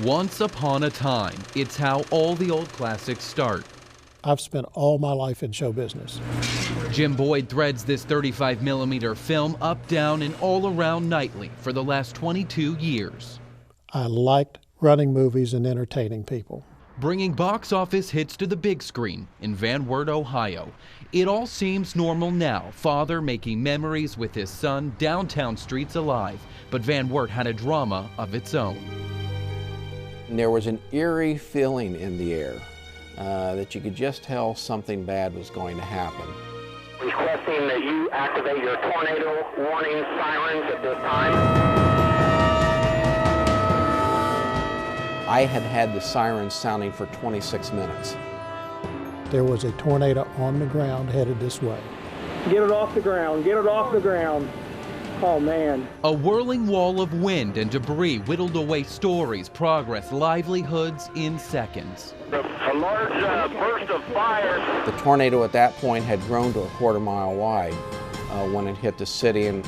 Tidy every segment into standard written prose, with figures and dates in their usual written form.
Once upon a time, it's how all the old classics start. I've spent all my life in show business. Jim Boyd threads this 35mm film up, down, and all around nightly for the last 22 years. I liked running movies and entertaining people. Bringing box office hits to the big screen in Van Wert, Ohio. It all seems normal now, father making memories with his son, downtown streets alive. But Van Wert had a drama of its own. There was an eerie feeling in the air that you could just tell something bad was going to happen. Requesting that you activate your tornado warning sirens at this time. I had had the sirens sounding for 26 minutes. There was a tornado on the ground headed this way. Get it off the ground, get it off the ground. Oh, man. A whirling wall of wind and debris whittled away stories, progress, livelihoods in seconds. A large burst of fire. The tornado at that point had grown to a quarter-mile wide when it hit the city, and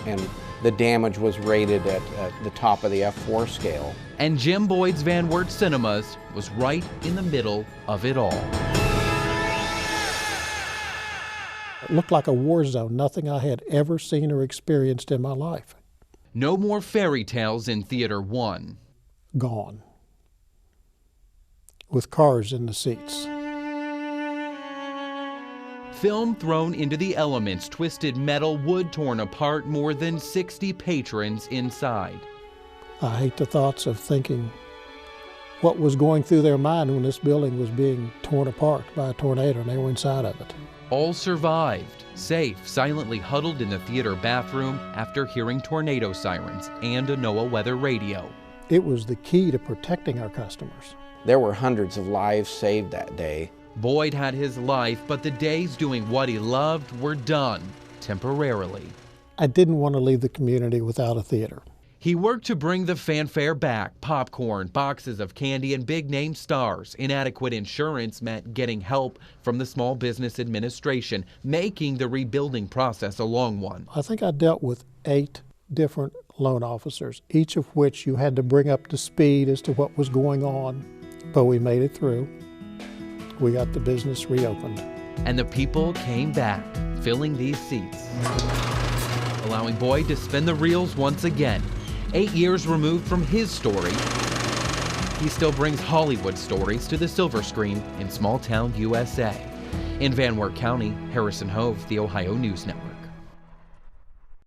the damage was rated at the top of the F4 scale. And Jim Boyd's Van Wert Cinemas was right in the middle of it all. It looked like a war zone, nothing I had ever seen or experienced in my life. No more fairy tales in Theater 1. Gone. With cars in the seats. Film thrown into the elements, twisted metal, wood torn apart, more than 60 patrons inside. I hate the thoughts of thinking what was going through their mind when this building was being torn apart by a tornado and they were inside of it. All survived, safe, silently huddled in the theater bathroom after hearing tornado sirens and a NOAA weather radio. It was the key to protecting our customers. There were hundreds of lives saved that day. Boyd had his life, but the days doing what he loved were done, temporarily. I didn't want to leave the community without a theater. He worked to bring the fanfare back, popcorn, boxes of candy, and big-name stars. Inadequate insurance meant getting help from the Small Business Administration, making the rebuilding process a long one. I think I dealt with 8 different loan officers, each of which you had to bring up to speed as to what was going on. But we made it through. We got the business reopened. And the people came back, filling these seats, allowing Boyd to spin the reels once again. 8 years removed from his story, he still brings Hollywood stories to the silver screen in small-town USA. In Van Wert County, Harrison Hove, the Ohio News Network.